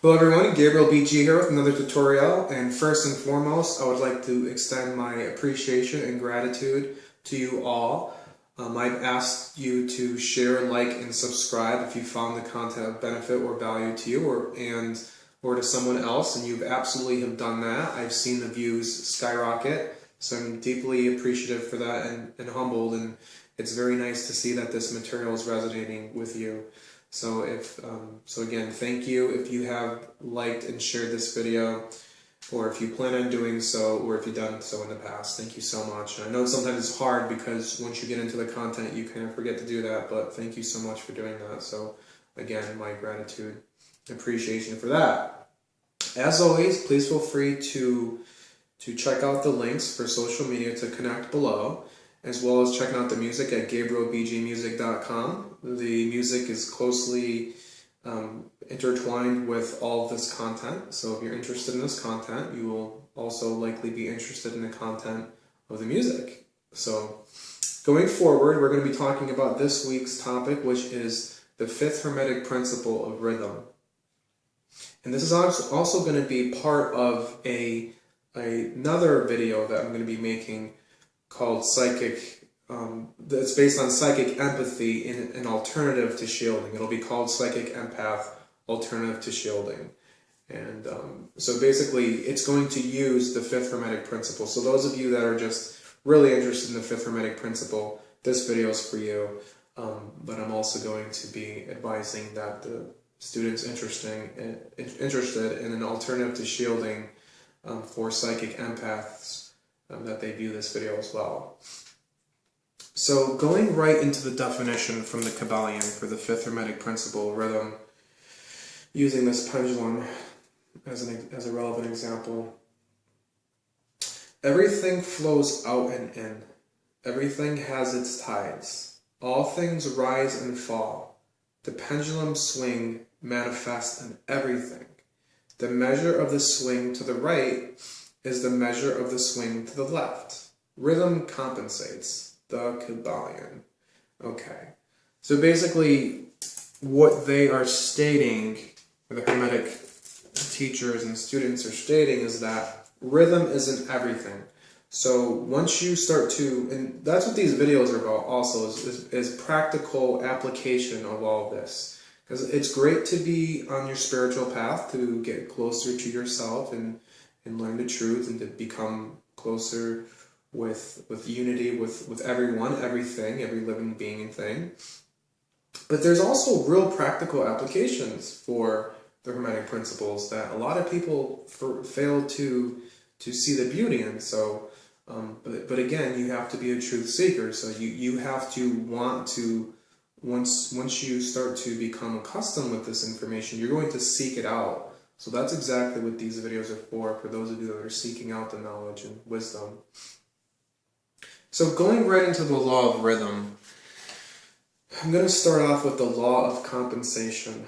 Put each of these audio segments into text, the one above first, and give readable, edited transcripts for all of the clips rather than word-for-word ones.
Hello everyone, Gabriel BG here with another tutorial, and first and foremost I would like to extend my appreciation and gratitude to you all. I've asked you to share, like, and subscribe if you found the content of benefit or value to you or to someone else, and you've absolutely have done that. I've seen the views skyrocket, so I'm deeply appreciative for that and humbled, and it's very nice to see that this material is resonating with you. So again, thank you if you have liked and shared this video, or if you plan on doing so, or if you've done so in the past. Thank you so much. And I know sometimes it's hard because once you get into the content, you kind of forget to do that, but thank you so much for doing that. So again, my gratitude and appreciation for that. As always, please feel free to check out the links for social media to connect below, as well as checking out the music at gabrielbgmusic.com. The music is closely intertwined with all of this content, so if you're interested in this content, you will also likely be interested in the content of the music. So going forward, we're going to be talking about this week's topic, which is the fifth Hermetic principle of rhythm. And this is also going to be part of another video that I'm going to be making called that's based on psychic empathy in an alternative to shielding. It'll be called Psychic Empath Alternative to Shielding. And so basically it's going to use the fifth Hermetic principle. So those of you that are just really interested in the fifth Hermetic principle, this video is for you. But I'm also going to be advising that the students interested in an alternative to shielding for psychic empaths, that they view this video as well. So going right into the definition from the Kabbalion for the fifth Hermetic principle, rhythm, using this pendulum as a relevant example. Everything flows out and in. Everything has its tides. All things rise and fall. The pendulum swing manifests in everything. The measure of the swing to the right is the measure of the swing to the left. Rhythm compensates. The Kabbalion. Okay. So basically, what they are stating, the Hermetic teachers and students are stating, is that rhythm isn't everything. So once you start to, and that's what these videos are about also, is practical application of all of this. Because it's great to be on your spiritual path, to get closer to yourself and learn the truth, and to become closer with unity with everyone, everything, every living being and thing. But there's also real practical applications for the Hermetic principles that a lot of people fail to see the beauty in. So, but again, you have to be a truth seeker. So you have to want to, once you start to become accustomed with this information, you're going to seek it out. So that's exactly what these videos are for those of you that are seeking out the knowledge and wisdom. So going right into the law of rhythm, I'm going to start off with the law of compensation.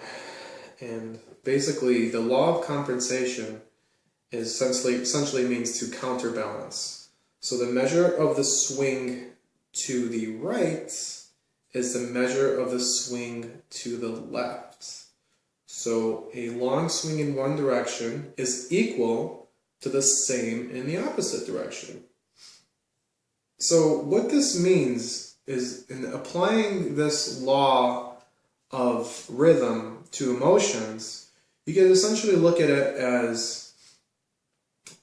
And basically, the law of compensation is essentially means to counterbalance. So the measure of the swing to the right is the measure of the swing to the left. So a long swing in one direction is equal to the same in the opposite direction. So what this means is, in applying this law of rhythm to emotions, you can essentially look at it as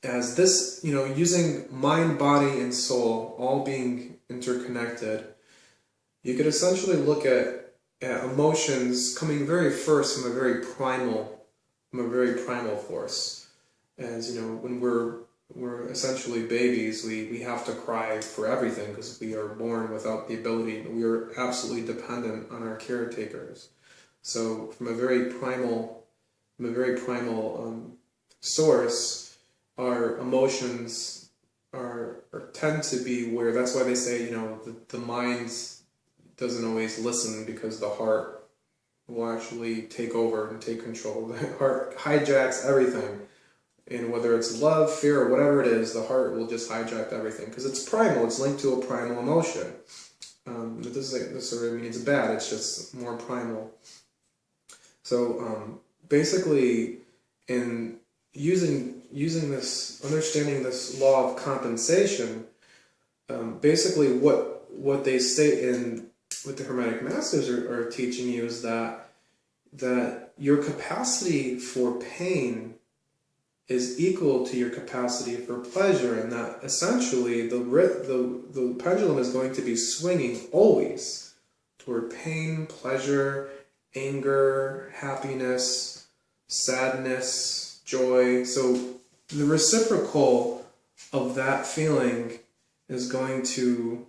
this, using mind, body, and soul all being interconnected. You could essentially look at emotions coming very first from a very primal force. As when we're essentially babies, we have to cry for everything because we are born without the ability. We are absolutely dependent on our caretakers. So from a very primal source, our emotions tend to be where. That's why they say the mind doesn't always listen, because the heart will actually take over and take control. The heart hijacks everything. And whether it's love, fear, or whatever it is, the heart will just hijack everything. Because it's primal, it's linked to a primal emotion. It doesn't necessarily mean it's bad, it's just more primal. So basically, And using this, understanding this law of compensation, basically what they state in what the Hermetic Masters are teaching you is that your capacity for pain is equal to your capacity for pleasure, and that essentially the pendulum is going to be swinging always toward pain, pleasure, anger, happiness, sadness, joy. So the reciprocal of that feeling is going to,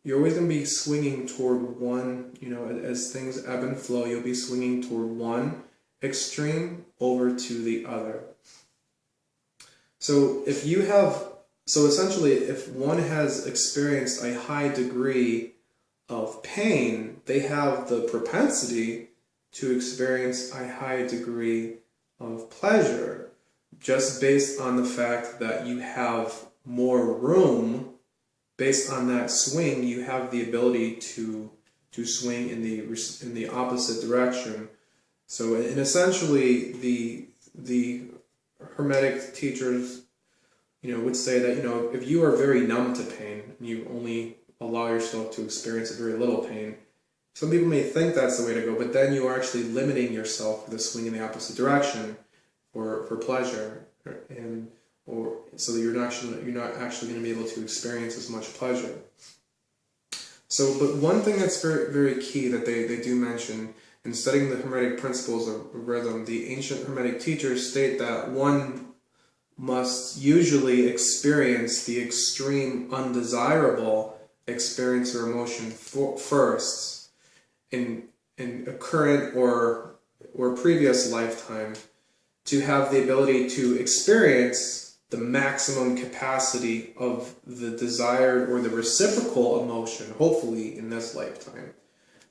you're always going to be swinging toward one, as things ebb and flow, you'll be swinging toward one extreme over to the other. So essentially, if one has experienced a high degree of pain, they have the propensity to experience a high degree of pleasure, just based on the fact that you have more room. Based on that swing, you have the ability to swing in the opposite direction. So, and essentially, the Hermetic teachers, would say that, if you are very numb to pain, and you only allow yourself to experience a very little pain, some people may think that's the way to go, but then you are actually limiting yourself for the swing in the opposite direction, or for pleasure, or so that you're not actually going to be able to experience as much pleasure. So, but one thing that's very, very key that they do mention in studying the Hermetic principles of rhythm, the ancient Hermetic teachers state that one must usually experience the extreme undesirable experience or emotion first in a current or previous lifetime to have the ability to experience the maximum capacity of the desired or the reciprocal emotion, hopefully in this lifetime.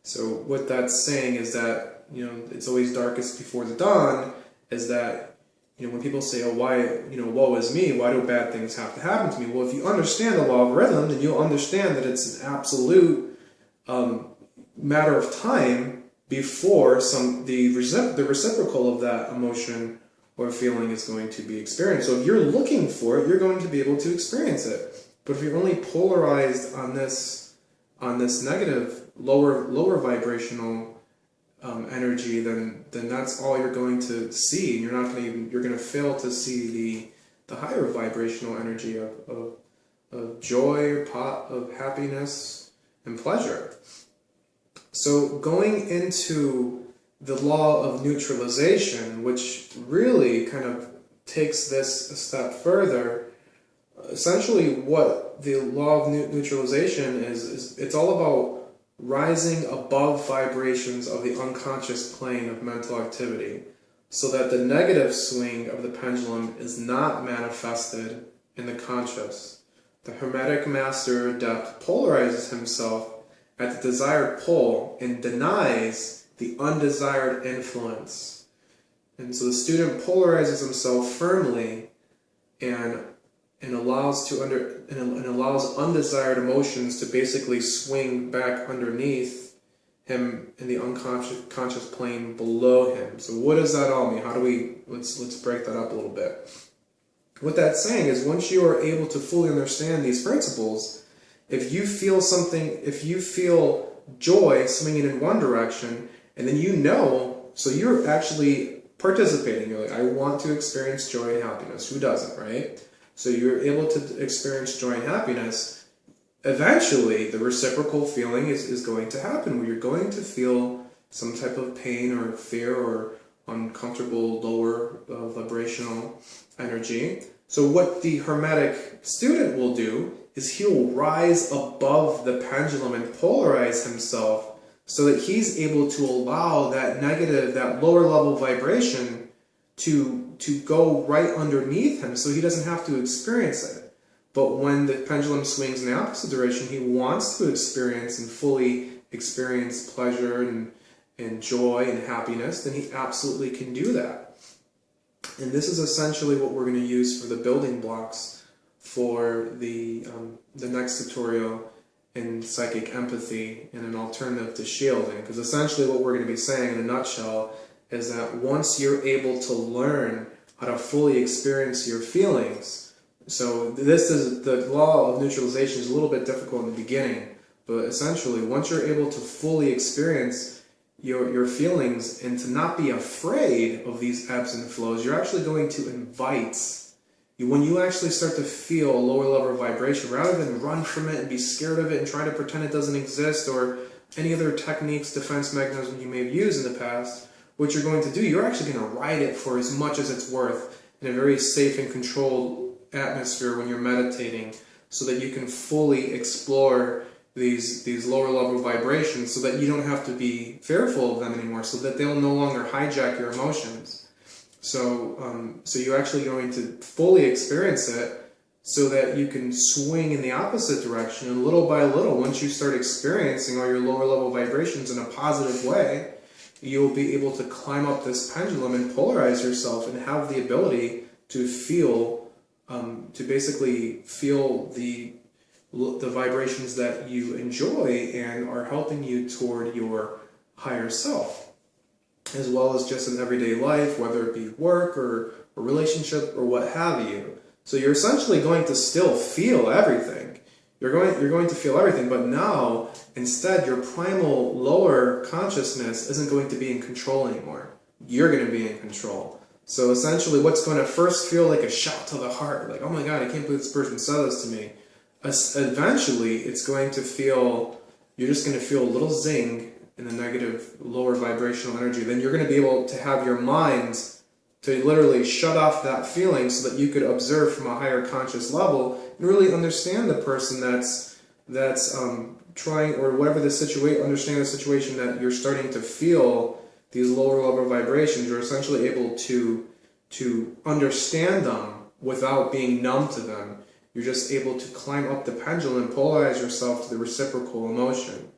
So what that's saying is that, it's always darkest before the dawn, is that, when people say, oh, why, woe is me, why do bad things have to happen to me? Well, if you understand the law of rhythm, then you'll understand that it's an absolute matter of time before the reciprocal of that emotion or feeling is going to be experienced. So if you're looking for it, you're going to be able to experience it. But if you're only polarized on this negative, lower vibrational energy, then that's all you're going to see. You're going to fail to see the higher vibrational energy of joy, of happiness, and pleasure. So going into the law of neutralization, which really kind of takes this a step further, essentially what the law of neutralization is it's all about rising above vibrations of the unconscious plane of mental activity, so that the negative swing of the pendulum is not manifested in the conscious. The Hermetic master adept polarizes himself at the desired pole and denies the undesired influence. And so the student polarizes himself firmly and allows undesired emotions to basically swing back underneath him in the unconscious plane below him. So what does that all mean? Let's break that up a little bit. What that's saying is, once you are able to fully understand these principles, if you feel joy swinging in one direction, and then so you're actually participating. You're like, I want to experience joy and happiness. Who doesn't, right? So you're able to experience joy and happiness. Eventually, the reciprocal feeling is going to happen, where you're going to feel some type of pain or fear or uncomfortable lower vibrational energy. So what the Hermetic student will do is he'll rise above the pendulum and polarize himself, so that he's able to allow that negative, that lower level vibration to go right underneath him, so he doesn't have to experience it. But when the pendulum swings in the opposite direction, he wants to experience and fully experience pleasure and joy and happiness, then he absolutely can do that. And this is essentially what we're going to use for the building blocks for the next tutorial in psychic empathy and an alternative to shielding. Because essentially what we're going to be saying in a nutshell is that once you're able to learn how to fully experience your feelings, so this is the law of neutralization is a little bit difficult in the beginning, but essentially once you're able to fully experience your feelings and to not be afraid of these ebbs and flows, you're actually going to invite, when you actually start to feel a lower level of vibration, rather than run from it and be scared of it and try to pretend it doesn't exist or any other techniques, defense mechanisms you may have used in the past, what you're going to do, you're actually going to ride it for as much as it's worth in a very safe and controlled atmosphere when you're meditating, so that you can fully explore these lower level vibrations, so that you don't have to be fearful of them anymore, so that they'll no longer hijack your emotions. So you're actually going to fully experience it, so that you can swing in the opposite direction, and little by little, once you start experiencing all your lower level vibrations in a positive way, you'll be able to climb up this pendulum and polarize yourself and have the ability to feel, to basically feel the vibrations that you enjoy and are helping you toward your higher self, as well as just in everyday life, whether it be work or a relationship or what have you. So you're essentially going to still feel everything. You're going to feel everything, but now instead your primal lower consciousness isn't going to be in control anymore. You're going to be in control. So essentially what's going to first feel like a shot to the heart, like, oh my God, I can't believe this person said this to me. Eventually it's going to feel, you're just going to feel a little zing in the negative lower vibrational energy. Then you're going to be able to have your mind to literally shut off that feeling, so that you could observe from a higher conscious level and really understand the person that's trying, or whatever the situation, understand the situation that you're starting to feel these lower level vibrations. You're essentially able to understand them without being numb to them. You're just able to climb up the pendulum and polarize yourself to the reciprocal emotion.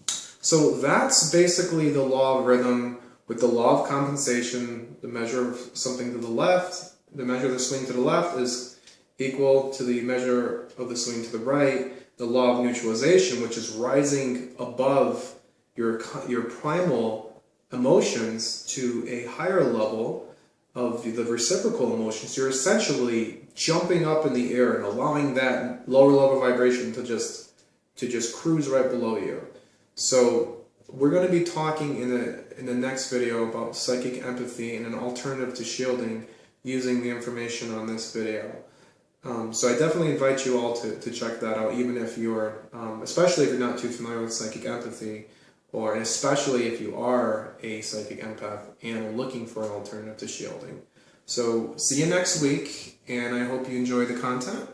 So that's basically the law of rhythm, with the law of compensation. The measure of something to the left, the measure of the swing to the left is equal to the measure of the swing to the right. The law of neutralization, which is rising above your primal emotions to a higher level of the reciprocal emotions. You're essentially jumping up in the air and allowing that lower level vibration to just cruise right below you. So we're going to be talking in the next video about psychic empathy and an alternative to shielding, using the information on this video. So I definitely invite you all to check that out, even if you're, especially if you're not too familiar with psychic empathy, or and especially if you are a psychic empath and are looking for an alternative to shielding. So see you next week, and I hope you enjoy the content.